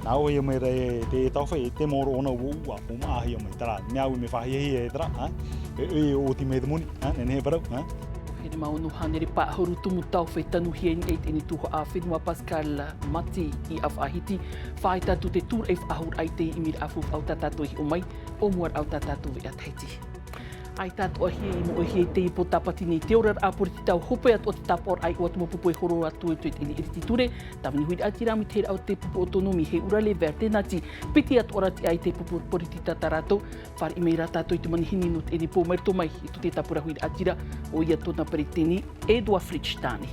Nau ia mai re te tawhai te moro ona ua o maahi o mai tara. Miau me whahihi e tara. E o ti me te muni. Nene parau. Hene maunu hanere pāhoru tumu tawhai tanu hien eit eni tuho a whenua Pascal Mati I awhahiti. Whai tatu te tūr e whahur ai te imir awhuf au tatatu hi o mai. O muar au tatatu vi atheiti. Ai tātou ahi I mo ahi te ipo tapati nei te ora a pori te tau hope at o te tapor ai o atu mo pupu e horo atu e tuit ini iriti ture. Tamini hui atira mi te au te pupu autonomi he urale verte nati. Piti at ora ti ai te pupu pori ti tatarato. Par I meira tātou I te manihini no te eni pō merto mai I tu te tapura hui atira o ia tona peritini Edua Fritstani.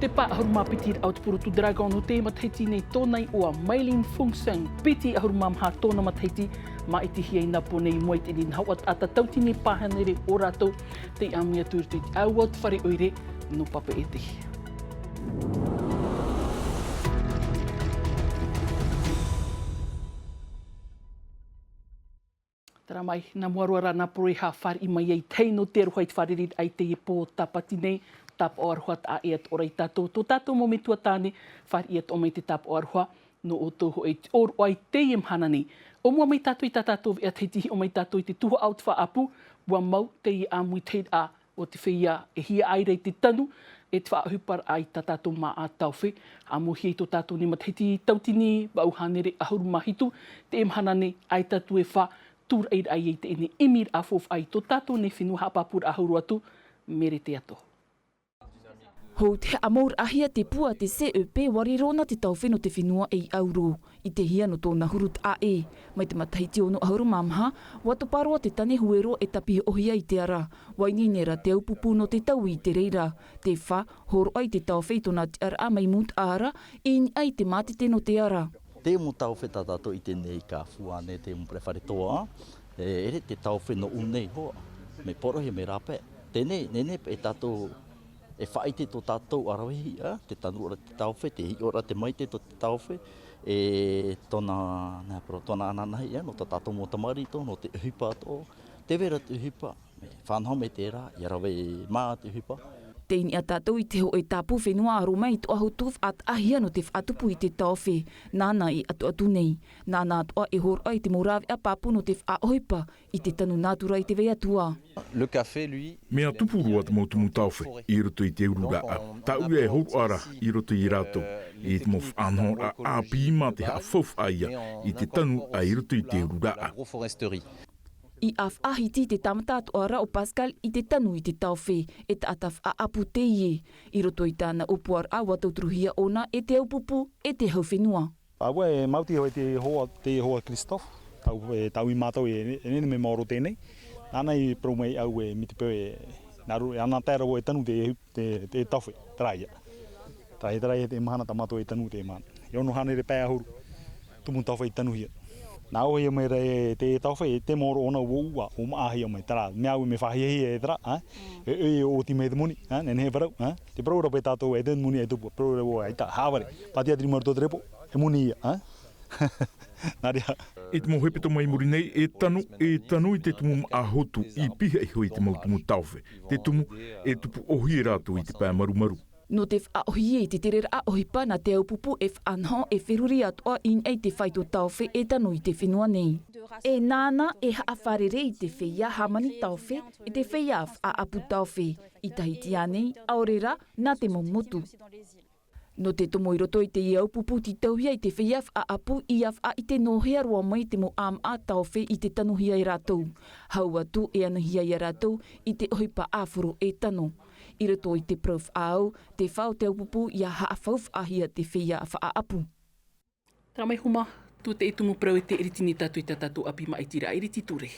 Te pāharu mapiti au te purutu dragon o te matahiti nei tōnai o a Mailin Fungsang. Piti ahuru mamha tōna matahiti ma iti hiai napo nei moe te nin hawat ata tautini pāhanere o rātou te amia tuirtui te awat whare oire no papa e te. Tara mai, nā muarua rā nā pore ha whare I mai ei teino te aruhai te wharerit ai te ipo tapati nei. Tap o arhua a eat ora I tātou. Tō tātou mo me tuatāne, whare eat o mai te tap o arhua, no o toho e oru ai te imhana ni. O mua mai tātou I tā tātou e ateitihi o mai tātou I te tuho au te wha apu, ua mau te I a mui teid a o te whia e hia aire I te tanu, e te wha ahupar ai tā tātou mā a tauwhi. A mo hiei tō tātou ni matahiti tautini, wau hanere ahuru mahitu, te imhana ni ai tātou e wha, tūr eir ai e te ene imir a fof ai tō tātou ne whenua hapapura ahuru atu, mere te ato. Ho te amor ahia te pua te CEP warirona te tauwheno te whenua I auro. I te hia no tōna hurut a e. Mai te matahiti ono ahuru mamha, wato paroa te tane huero e tapihi ohia I te ara. Waini nera te aupupu no te tau I te reira. Te wha, horo ai te tauwhei tōna te ara mai mut ara, I ai te matite no te ara. Te mo tauwhei tātou I te nei ka fuane te mo prefare toa. Ere te tauwheno unei hoa. Me porohi me rape. Tēnei, nene e tātou e whaite tō tātou arawehi, te tanu ora te tauwhi, te hi ora te maite tō te tauwhi, e tōna ananahi, no tā tātou mō tamari tō, no te uhipa tō, te vera te uhipa, whanau me te rā, I arawe mā te uhipa. Teini a tātou I te ho e tāpū whenua aro mai to ahu tūf at ahia no te whatupu I te tauwhi, nāna I atu nei. Nāna atua e hor ai te morawe a pāpu no te whaohipa I te tanu nātura I te wea tua. Le café, lui... Mea tupurua te mautumu tauwhi, I roto I te urura a. Ta ue e horu ara I roto I rātou. I te mo whanhora a pīma te haafof aia I te tanu a I roto I te urura a. I awhahiti te tamatatu ara o Pascal I te tanu I te tauwhi, e te ataf a apu te ie. I roto I tāna upuar a watautruhia ona e te aupupu e te hauwhenua. Awa e mauti hoi te hoa Christophe, tau I mātou e nene me mauro tēnei. Nāna I promei au e mitipeo e naru e ana tēra o e tanu te tauwhi, taraia. Taraia te mahana ta mātou e tanu te mahana. I ono hanere pēa huru, tumu tauwhi I tanu hia. Nau ia mai re te tauwhi te moro ona ua o maahi o mai tara. Miau me whahihi e tara. E o ti me te muni. Nene parau. Te parau rape tātou e ten muni e tupu. Parau rape o aita hāware. Pati atri maru tō te repo. E muni ia. Nāria. E te mohepeto mai muri nei e tanu I te tumu a hotu I piha I hoi te mautumu tauwhi. Te tumu e tupu ohi rātou I te pā maru. No te whaohi te terera a ohipa na te aupupu e whanho e whiruri atoa in ei te whaito tauwhi e tanu I te whenua nei. E nāna e haawharere I te whia hamani tauwhi e te whia a apu tauwhi. I tahiti anei, aorera, nā te momotu. No te tomo I roto I te aupupu ti tauhia I te whia a apu I a I te nohea roa mai te mo am a tauwhi I te tanuhia I rātou. Hau atu e anuhia I rātou I te ohipa āwhuru e tanu. I roto I te prof au, te whao te aupupu I a haafauf ahia te whia a apu. Tara mai huma, tu te itumu prau e te iritini tātou I te tātou api ma itira iriti ture.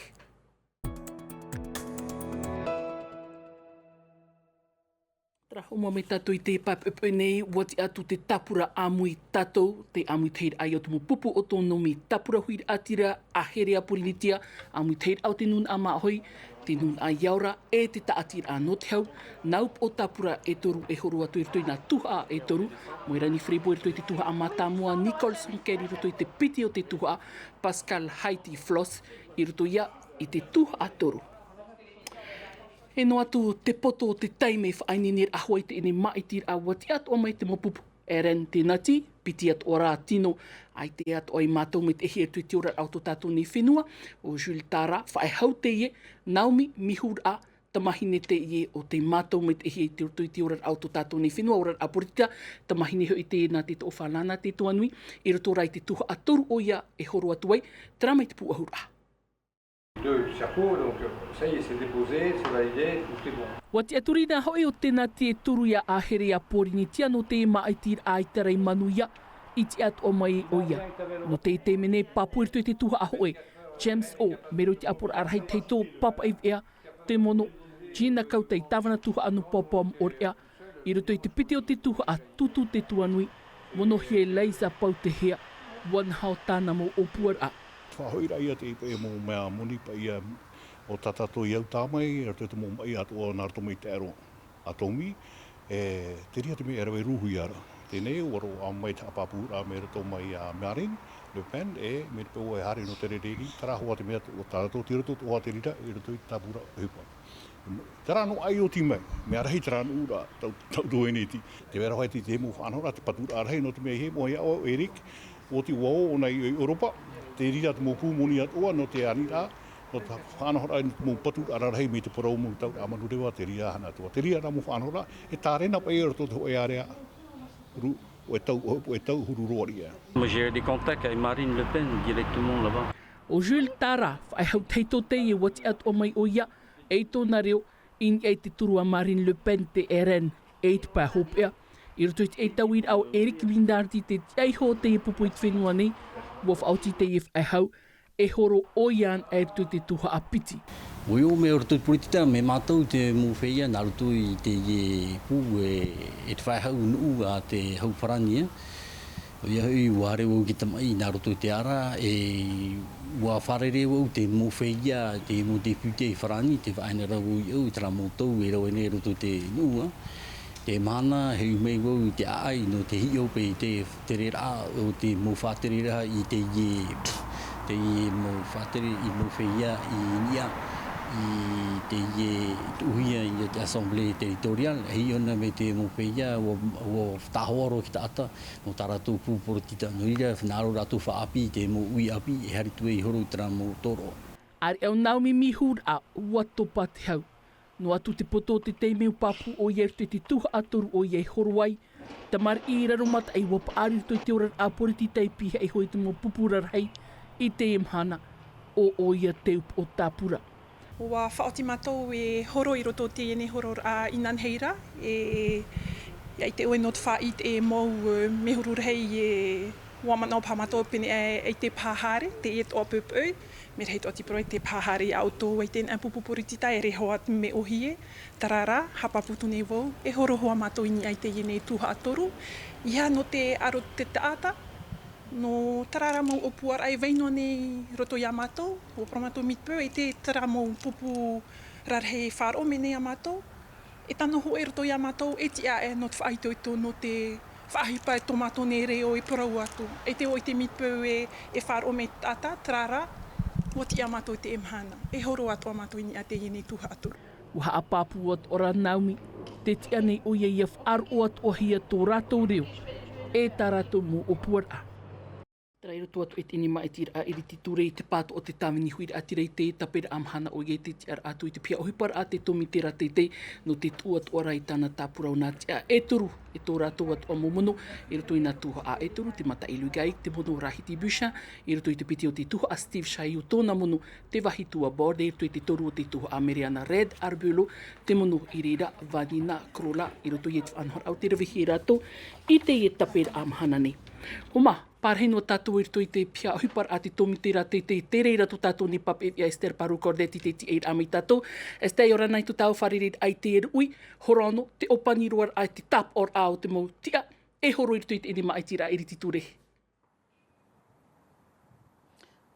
Tara huma me tātou I te papupu nei, wati atu te tapura amui tātou, te amui teir ai o tumu pupu o tōnomi tapura huir atira, a herea purinitia, amui teir au te nun a mahoi, te nun a iaura e te taatir a no te hau, naup o tapura e toru e horu atu I rutoi nā tuha e toru, mo I rani whrebo I rutoi te tuha a matamua Nicholson Kerry rutoi te piti o te tuha Pascal Haiti Floss I rutoi ia I te tuha a toru. E no atu te poto o te taime whainenir a hoi te ene maitir a wati atu o mai te mopupu eren te nati, piti at ora tino, ai te at oi mātou me te ehi tui te ora au tō tātou ni whenua, o Jules Tara, whae hau te ie, Naomi Mihura, tamahine te ie o te mātou me te ehi tui te ora au tō tātou ni whenua, ora aporita, tamahine hoi te nā te tō whanana te tuanui, i roto rai te tuha atoru o ia e horo atu ai, tera mai te pu ahura. Deux chapeaux, donc ça y est, c'est déposé, c'est validé, tout est bon. Wa te aturina hoi o tēnā te turu ia ahere a porini tia no te ema ai tir ai tarai manu ia, i te at o mai o ia. No te te mene papu irtu te tuha a hoe, James O, mero te apur arhai te tō papa i ea, te mono, Gina Kautei tawana tuha anu popom or ea, i roto i te piti o te tuha a tutu te tuanui, mono hie leisa pau te hea, wan hao tāna mo o puar a. Whahoira ia te ipa e mō mea moni pa ia o tatato i au tāmai, e te mō mai atua nā rato mai te aro atomi, te ria te me erawe ruhu i ara. Tēnei, waro a mai te apapura me rato mai a Marine Le Pen, me te pēo e hari no te rereri, tara hoa te mea o tatato, ti rato hoa te rira, i rato i tāpura hupa. Tara no ai o ti mai, me arahi tara no ura, tau doeneti. Te wera hoi te mo whanora, te patura arahi no te mea he, mo hea o Erik, o te wao o nei Europa, te rira te mō pūmoni atua no te anira, no te whanahora ai mō patu ararahei me te porau mō tau amanu rewa te ria hana atua. Te ria rā mō whanahora, e tā rena pa e roto te hoi area o e tau huru roari ea. Moi j'ai des contacts avec Marine Le Pen directement là-bas. O Jules Tara, whai hau teito te i wati at o mai o ia, e tōna reo, in e te turu a Marine Le Pen te RN, e te pā hopea. I roto i te eitawir au Erik Windarti te teiho te i pupu i te whenua nei, wof auti te i whai hau, e horo o ian e tu te tuha a piti. Oui, me roto politita me mātou te mō whea, nā roto i te ie pū e te whai hau nuu a te hau wharani. O ia hui wāre o ki tamai nā roto te ara, e wā wharere o te mō whea, te mō te pute i wharani, te whaina rau i au, i tera mō tau e rau ene roto te nuu. Te mana hei mei wau te ai no te hi ope i te rera o te mō whātere raha i te ie mō whātere i mō whea i nia i te ie uhuia i te Assemblée Territorial. Hei ona me te mō whea o tāhoaro ki ta ata no tā rātou pūporotita. No ira whanaro rātou whaapi te mō ui api e haritu e horo i tera mō toro. Ari au Naomi Mihura ua topa te hau. No atu te poto te teimeu papu o ier te tuha atoru o iei horowai. Tamar i raromata ai wapa aritu i te orar aporiti tei piha e hoi te mō pupurar hei i te imhana o ia teup o tāpura. Ua whaoti mātou e horo i roto te ene horo a inan heira. I te oe not whait e mou mehurur hei e wamanau pā mātou pene e te pāhare, te e toa pupui. Me rei toa tipro e te pāhare a auto i tēn pupupuritita e rehoa me ohie. Tarara, hapaputu nei wau, e horo hoa mātou ini ai te ene tuha atoru. Ia no te aro te taata, no tarara mau opuar ai veino nei roto ia mātou, o pramatou mitpeu e te tara mau pupu rarhei wharo me nei a mātou. E tano ho e roto ia mātou, e ti a e not whaaitoito no te whaahipa e tō mātou nei reo e porau atu. E te oi te mitpeu e wharo me tata, tarara, o ti a mātou te emhana. E horo atu a mātou ini a te ene tuha atoru. Uha a pāpu at ora Naomi, te tia nei o ia whaaru at o hia tō rātou reo, e tā rātou mō o puara. Trai roto atu e tini mai tira a iriti ture i te pāto o te tāwini huira a tira i te tapera amhana o iei te tiara atu i te pia ohipara a te tomi tera te no te tuat ora i tāna tāpura o nā tia e turu e tō rātou atu a momono i roto i nā tuha a e turu te mata ilu gai te mono rahiti busha i roto i te piti o te tuha a Steve Shai o tōna mono te wahi tua borde i roto i te toru o te tuha a Mariana Red Arbulo te mono i reira Vanina Krola i roto i te whanhor au te rawihi rātou i te i tapera amhana nei. Homa, pārheno tātou i rito i te pia ahupar a te tomi tera te reira tu tātou ni pap e Esther Paru Cordeti te ti eir amai tātou. Esther ora nei tu tāu wharered ai te ui, horano te opani roar ai te tap or ao te mau tia, e horo i rito i te ene mai tira i riti ture.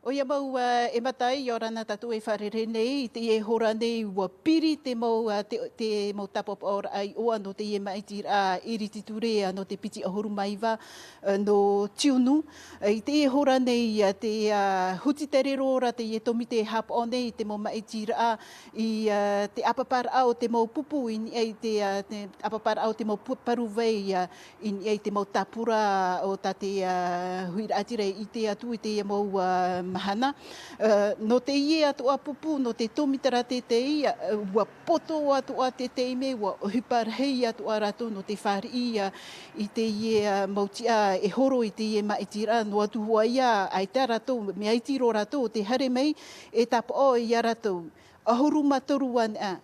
O ia mau e matai i orana tatu e wharere nei, te e hora nei ua piri te mau tapop ora ai oa no te e maitir a iriti ture no te piti ahuru maiva no tiunu. I te e hora nei te huti tere rora te e tomi te hap o nei te mau maitir a i te apapar au te mau pupu in ei te apapar au te mau paru vei in ei te mau tapura o ta te huira atire i te atu i te mau mahana. No te ie atua pupu, no te tomitara te ia, ua poto atua te teime, ua hiparhei atua ratu no te whari ia i te ie mautia e horo i te ie maitira, no atu hua ia ai te ratu, me aitiro ratu, te hare mei e tapo o ia ratu. Ahuru matoru ana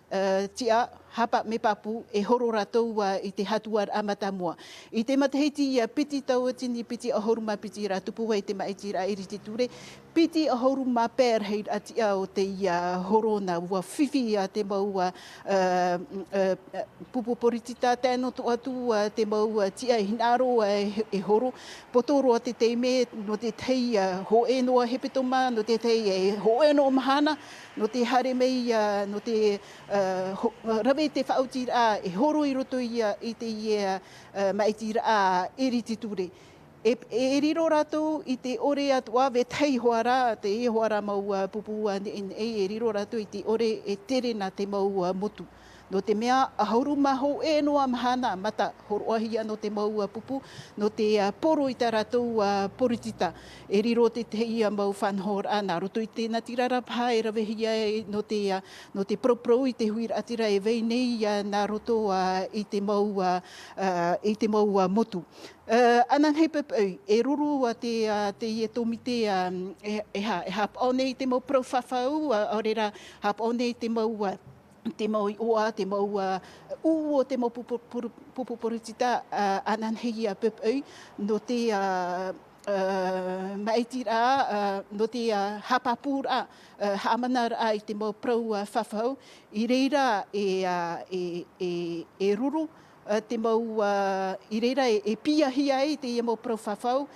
tia hapa me papu e horo ratou i te hatuar amatamua. I te matahiti ia piti tau atini piti ahuru ma piti ratupu i te maitira iri te ture. Piti ahuru ma per hei atia o te ia horona ua whiwhi a te mau pupu poritita tēno tu atu te mau tia hinaro e horo. Potoro a te teime no te tei ho enoa hepetoma, no te tei ho enoa mahana, no te hare mei, no te rawe te whautira e horo i roto i te ia maitira a eri te ture. E riro rato i te ore atua ve tei hoara, te e hoara mau pupu e riro rato i te ore e tere na te mau motu. No te mea ahuru maho e noa mahana mata horoahia no te mau pupu, no te poro i tā ratou poritita. E riro te ia mau whanhor ana. Roto i tēnā tirara pā e rawehia no te propro i te huira atira e vei nei nā roto i te mau motu. Anan hei pepau, e ruru te ie tomite e hap o nei te mau profafau, orera hap o nei te mau i oa, te mau uo, te mau pupuporutita anan hei pepau, no te maitira, no te hapapura, haamanara i te mau prau whawhau, i reira e ruru, te mau i reira e piahia ai te ia mau prau whawhau,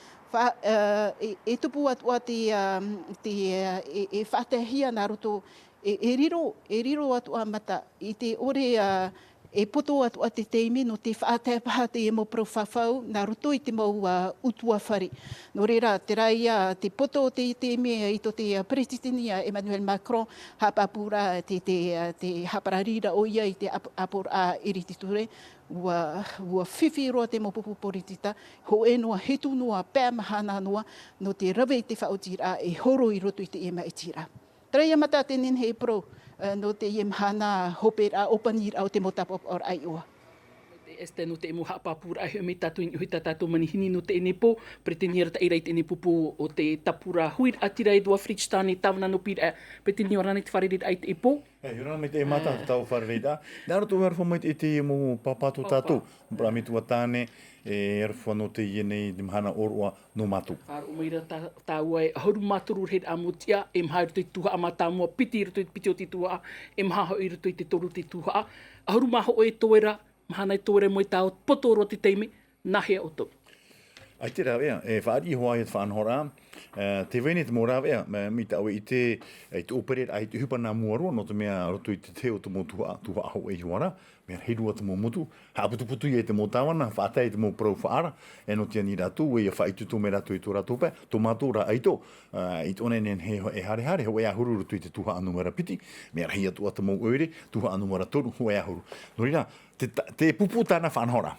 e tupu atua e whatehia nā roto. E riro atua mata i te ore e poto atua te teimi no te whaatepaha te e mo profafau nā roto i te mau utua whare. No reira, te raia te poto te teimi i to te presidenti Emmanuel Macron hapapura te hapararira o ia i te apora iri te ture. Ua whiwhi roa te mo pupu poritita, ho e noa hetu noa pēmahana noa no te rawe i te whaotira e horo i roto i te e maitira. Trai mata te nen hei pro no te ie mahana hopera opanir au te motapop or ai oa. Este no te mo hapapura ai me tatu i hui tatu manihini no te enepo preteniera ta ira i te enepupu o te tapura huir atira e dua fritstani tavna no pira preteniera rana te wharerit ai te epo. Hei, rana me te mata tau wharerit a. Nāra tu werfo mai te mo papatu tatu. Mpra me tua tāne e erfo no te ie nei te mahana orua no matu. Aro meira tāua e hauru maturu red amutia e mhaeru te tuha amata mua piti i roto i piti o te tuha e mhaho i roto i te toru te tuha. Hauru maho e toera mahana i tōre mo i tāo potoro te teime, nahea o tō. Ai te rawea, e whaari hoa i te whanhora, te vene te mō rawea, mi tāwe i te operet ai te hupana muaroa, no te mea roto i te teo te mō tuha aho e huara, mea heirua te mō mutu, haputuputu i te mō tāwana, whaatai te mō prau whaara, e no te ani ratu, e whaitutu me ratu i tō ratu pe, tō mātōra aito, i tōne nen he hare, ho e ahuru roto i te tuha anumara piti, mea rahi atua te mō oere, tuha anumara toru, ho e ahuru. No rira, te pupu tāna whanhora.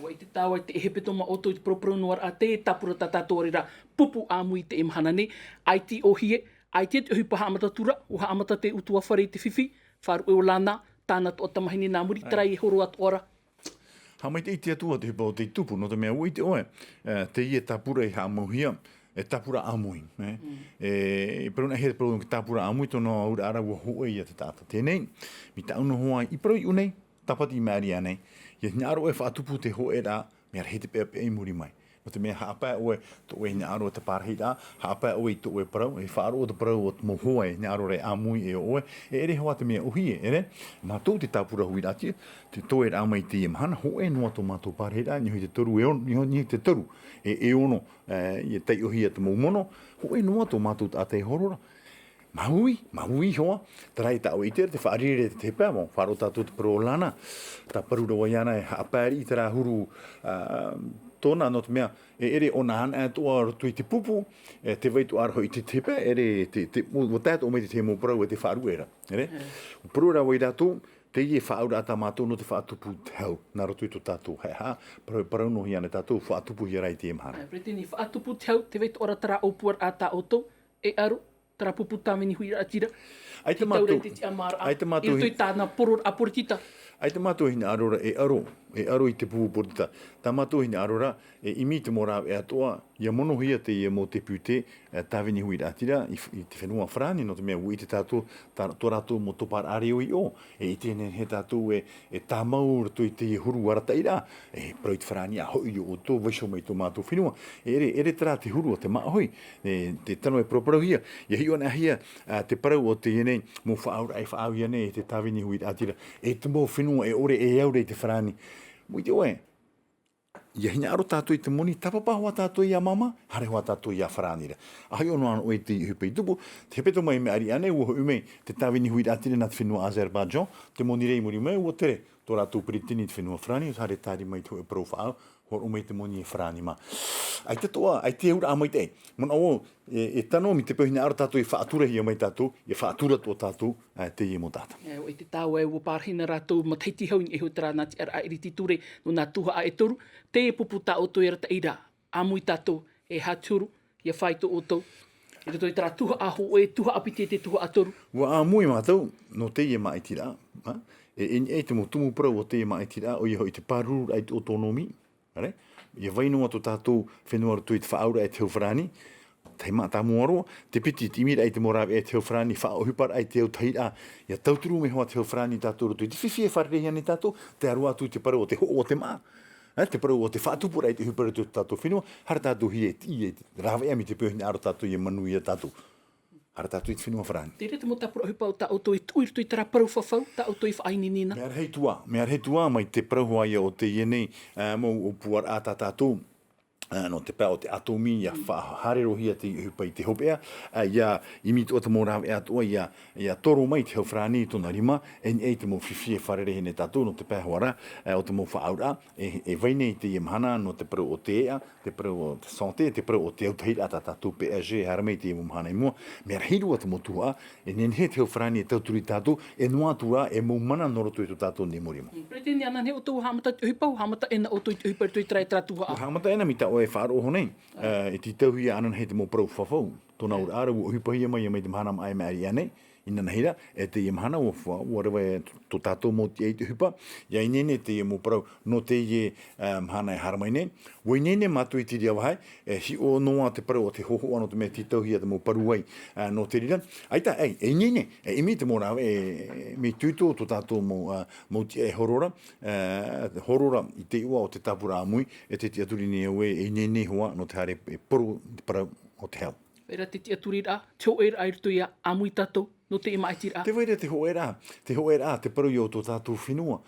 Wai te tāua te hepetoma o tō i te propro noar a te tapura tatatōrera pupu āmui te imhana ne, ai ti ohie, ai te hui paha amata tura, uha amata te utua whare i te whiwhi, wharu e o lana, tāna tō tamahini nā muri, tarai e horo atu ora. Ha mai te iti atua te hipa o te tupu, no te mea ui te oe, te ie tapura i hāmauhia, e tapura amui. E peruna he peruna ki tapura amui, tono aura ara ua hoe ia te tāta. Tēnei, mi tauna hoa i paroi unei, tapati i maari anei, ia ngaro e whaatupu te hoe rā, mea he te pēpē i muri mai. o te mea hapa oe to oe ni aro te parhita hapa oe to oe parau e whaaro o te parau o te mohoa e ni aro re amui e oe ere hoa te mea uhi ere mātou te tāpura hui rati te toe rā mai te imhana ho e noa to mātou parhita ni hui te toru e ono ni te toru e ono i e tei uhi e te maumono ho e noa to mātou tātei horora Maui hoa, tarai tau i te whaarire te tepa, mo wharo tātou te parolana, tā parura waiana e haapari i te rā huru tōna no te mea, ere ona ana toa rotu i te pupu, te veitu arho i te tepa, ere o tātou o me te mo parau e te whaaruera, ere? Parura wai rātou, te i e whaaura ata mātou no te whaatupu te hau, nā rotu i tō tātou hei ha, parau no hi ana tātou whaatupu hi rai te emhana. Pretini, whaatupu te hau, te veitu ora tara opuar ata oto, e aru, tara pupu tamini hui atira. Ai te mātou, ai te mātou, i tāna poror aporitita. Ai te mātou hina arora e aro i te pupu porita. Tā mātou hina arora e imi te mora e atoa, ia mono hia te ia mo te pute, tāwini hui atira, i te whenua whrani, no te mea ui te tātou, tō rātou mo topar areo i o, i tēne he tātou e tā mau rato i te huru arataira, parau i te whrani a hoi o tō waiso mai tō mātou whenua. Ere tera te huru o te maahoi, te tano e proparau hia, ia hiona hia te parau o te ienei, mo whaaura e whaau ienei e te tāwini hui atira, e te mō whenua e ore e aure i te whrani. Mui te oe, ia hina aro tātou i te moni, tapapa hoa tātou i a mama, hare hoa tātou i a wharanira. Ahai ono anu oe te hupe i tupu, te hepeto mai me ari ane, ua umei te tāwini hui atire na te whenua Azerbaijan, te moni rei muri mai, ua tere, tō rātou peritini te whenua whrani, hare tāri mai tō e parau whaau, hor umei te moni e whrani ma. Ai te toa, ai te eura amai te, mona o, e tano mi te pehina aro tātou i whaatura hi mai tātou, i whaatura tō tātou, te i mo tātou. E te tāu e ua pārhina rātou ma teiti hau e huetara nā te ara iriti ture no nā tuha a e toru, te e pupu tā oto e rata ira, amui tātou e haturu, ia whai tō oto, e rato i tara tuha aho o e tuha apite te tuha a toru. Ua amui mātou, no te i e maitira, e te mo tumu parau o te i maitira, o i hoi te paruru ai te autonomi, ia vainoa tō tātou whenua roto i te whaaura e te hauwharani, tei mā tā muaroa, te piti te imira ai te morawe e te hauwharani, whaohupar ai te autaira, ia tauturu me hoa te hauwharani tātou roto i te whiwhi e wharerehi ane tātou, te aroa atu te parau o te ho o te mā, te parau o te whaatupura ai te hupara tō tātou whenua, hara tātou hi e ti, rawe ami te pēhini aro tātou i manu i a tātou. Hara tātou i te whenua wharani. Tere te mo tapura hupa o tā auto i tuirtu i tara parau whawhau, tā auto i whaaini nina. Me ar hei tua mai te parau hoa ia o te ienei, mo o puar a tātou, no te pā o te atomi, ia whaharero hia te hupa i te hopea, ia imi o te morawe e atua, ia toro mai te hauwhrani i tōna rima, e te mo whiwhi e wharerehe ne tātou, no te pā hoara, o te mo whaaura, e vaine i te iemhana, no te parau o te ea, te parau o te sante, te parau o te autaira a tātou PSG, haramei te iemhana i mua, mea rahirua te motua, e nenhe te hauwhrani e tauturi tātou, e noa tua, e maumana noroto i tō tātou ne morima. Preteni ana he o tō hamata te hupau, hamata ena o tō i hupa i trai tratuha a. Hamata ena mi ta o e whaaro honei, e ti tauhia anan hei te mo parau whawhau, tōna ura ara o hupahia mai e mai te mahana mai me ari anei, ina nahira, e te i mahana o wha, ua rewa e tō tātou mo te ei te hupa, ia i nene te i mo parau, no te i mahana e haramai nei, ua i nene mātu i tiri awahai, hi o noa te parau o te hoho ano te mea ti tauhia te mo paru ai no te rira, aita, e nene, e imi te mo rawe, me tūtō tō tātou mo te e horora, horora i te ua o te tapura amui, e te ti aturi ni aue, e nene hoa no te hare e paru te parau o te hau. Era te ti aturi ra, te o era ai rutu ia amui tātou, no te imaitira. Te waira te hoera, te paru i o tō tātou whenua.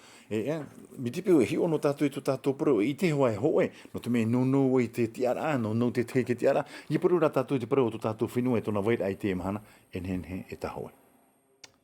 Mi te peo e hi ono tātou i tō tātou paru, i te hoa e hoe, no te mea no i te tiara, no te te ke tiara, i paru ra tātou i te paru o tō tātou whenua e tōna waira ai te emahana, enhenhe e ta hoe.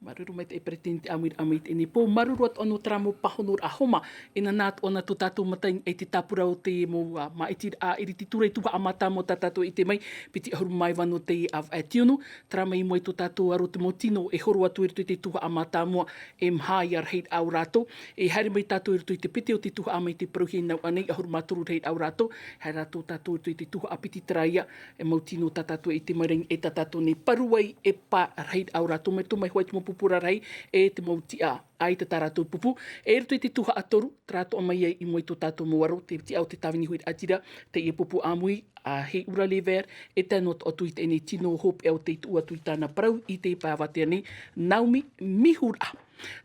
Maruru mai te e pretente amui te ne pō maruru at ono tramo pahonor a homa e na nāt ona tō tātou matai e te tapura o te mo maiti a iriti ture tuha amata mo tātou i te mai piti ahuru mai wano te a tiunu trama i moe tō tātou aro te mo tino e horo atu irito i te tuha amata moa e mhai ar heit au rātou e haere mai tātou irito i te piti o te tuha amai te paruhi nau anei ahuru maturu heit au rātou hae rātou tātou irito i te tuha apiti traia e mau tino tātou i te maireng e tātou ne paruai e pā ar heit au rātou mai tō mai hoai tumo pupura rei e te mautia ai te tātou pupu. E rutu i te tuha atoru, trato amai ai i moe tō tātou moaro, te ti au te tāwini hui atira, te e pupu amui, a hei ura lever, e tēnō atu i te ene tino hope e o te itu atu i tāna parau, i te pāwate ane, Naomi Mihura.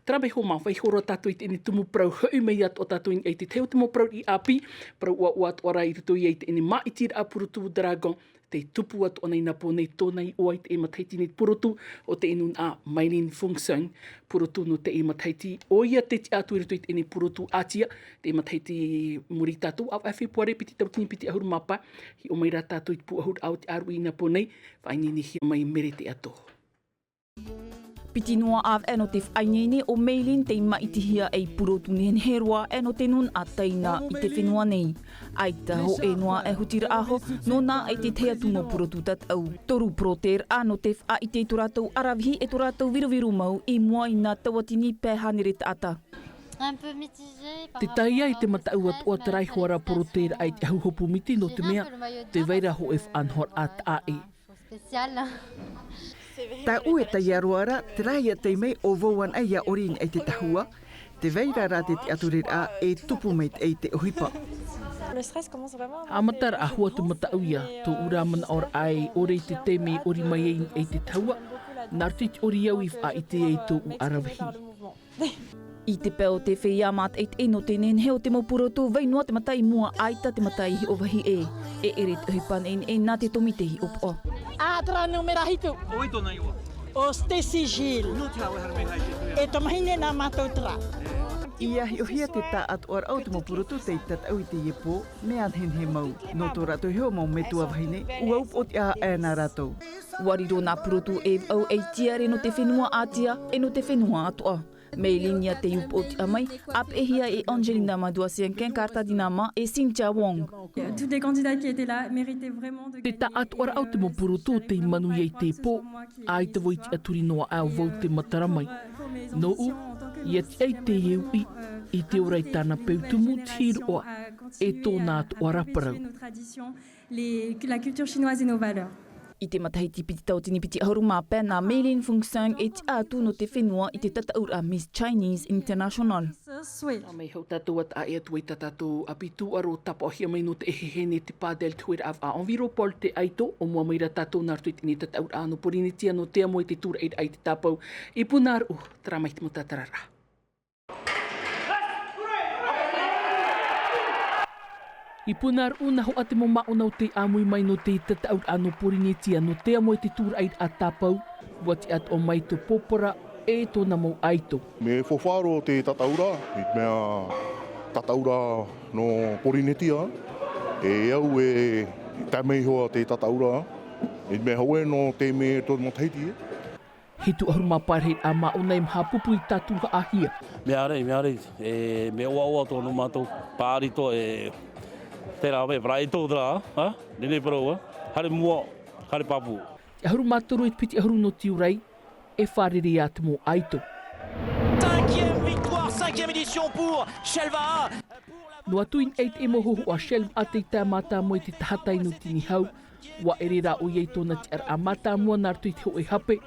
Trabe ho mawhai horo tātou i te ini tumu prau hui mei at o tātou i te teo tumu prau i api, prau ua at ora i ruto i te ini maitir a purutu dragon, te tupu at o nei napo nei tōna i oai te e mataiti nei purutu o te inun a Mailin Fungsang, purutu no te e mataiti o ia te ti atu i ruto i te ini purutu atia, te e mataiti muri tātou au awhi puare piti tautini piti ahuru mapa, hi o mai rā tātou i pu ahuru au te aru i napo nei, whainini hi mai mere te ato. Piti noa av eno te whainene o Mailin te maitihia ei purotu nehen herua eno te nun a teina i te whenua nei. Ai taho e noa e hutira aho, no nā ei te tea tumo purotu tat au. Toru proter ano te wha i te turatau arawhi e turatau viruviru mau i mua i nā tawatini pēhanere ta ata. Te taia i te matau at o tarai hoara proter ai te ahuhopu miti no te mea, te veira ho e whanhor at a e. Tā ue ta iaruara, te raia te mei o vauan aia orin ei te tahua, te veira rā te aturir a e tupu mei ei te ohipa. Amatara a hua tu matau ia, tō ura mana or ai, ore te te mei ori mai ei te tahua, nartit ori au i wha i te ei tō u arawhi. I te peo te whia mat eit eno te nen heo te maupurotu, veinua te matai mua aita te matai hi owahi e ere te hipan e nā te tomite hi opo. Atra numera hitu. Oi tōna iwa. O ste sigil. E tomahine nā mātou tra. Ia hi ohia te tā at oar au te maupurotu te tat au i te iepo, me anhen he mau. No tō rato heo mau me tua wahine, uaup o te a nā ratou. Wariro nā purotu e au ei tiare no te whenua atia, e no te whenua atoa. Meilinha te upo te amai, ap e hia e Angelina Maduasienken, Karta Dinama e Cynthia Wong. Toutes les candidats qui étaient là méritaient vraiment de... Te ta atuara au te mopurotu te manu iei te po, ai te voi te aturi noa au vau te mataramai. No u, ia te ei te ieu i te orai tāna peutumu tir oa, e tōna atuara parau. La culture chinoise et nos valeurs. I te matahiti piti tautini piti ahuru mapē nā Mailin Fungsang e te atu no te whenua i te tataura Miss Chinese International. A mei hau tātou at a ea tuai tātou apitu aro tapa ohia mai no te ehehene te pādel tuera av a enviropol te aito o mua meira tātou nārtui tini tataura ano porinitia no te amoe te tūra eid ai te tāpau i punar tramai te mo tātarara. I punar una ho ate mo maunau te amui mai no te tataur ano porinitia no te amoe te tūra eid a tāpau, wati at o mai to popora e tōna mo aito. Me whawharo te tataura, i mea tataura no porinitia, e au e tamei hoa te tataura, i mea haue no te me tōna mo teiti. Hitu ahuruma parheit a maunai mha pupu i tātu ahia. Mea rei, me oa tōna mātou pārito te rawe, prai tō dra, nene paroa, hare mua, hare papu. Ahuru mātoro i piti ahuru no tiurai, e whariri atu mo aito. 5e victoire, 5e édition pour Shelva. No atuin eit e mohohu a Shelva a te tā mata mo i te tahatai no tini hau, wa ere rā o iei tōna te ar a mata mua nārtu i te ho e hape,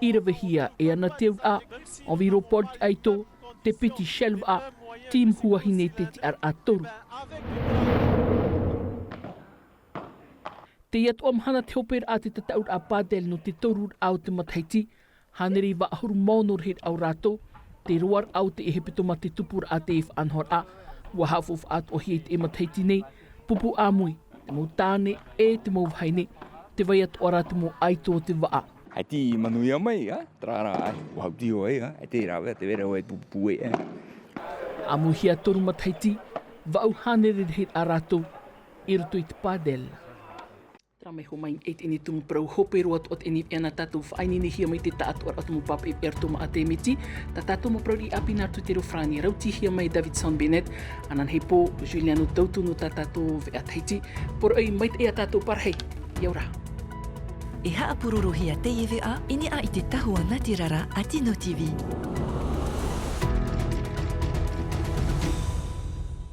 i rawehia e ana teu a, enviropol te aito, te piti Shelva a, team huahine te ar a toru. Te iat o mhana te hoper a te tataur a pādel no te torur au te mataiti, haneri wa ahuru maunor hit au rato, te roar au te ehepitoma te tupur a te if anhor a, wa hafuf at o hiet e mataiti nei, pupu a mui, te mau tāne e te mau vhaine, te vai at ora te mau aito o te waa. Ai ti manuia mai, trara ai, wahau tio ai, ai te rawe, te vera oe pupu e. Amu hia toru mataiti, wa au haneri hit a rato, i ruto i te pādel. Tramai ho mai eit ini tumu prau hope roat ot ini ena tātou whainini hia mai te tātua atu mu pap e ertoma a te miti. Tā tātou mu prau i api nārtu te rofrani rauti hia mai Davidson Bennett. Anan hei po Juliano Tautu no tā tātou ve ataiti. Por ei mai te ea tātou parhei. Iaura. E haa pururu hia te iwi a ini a i te tahua natirara a Tino TV.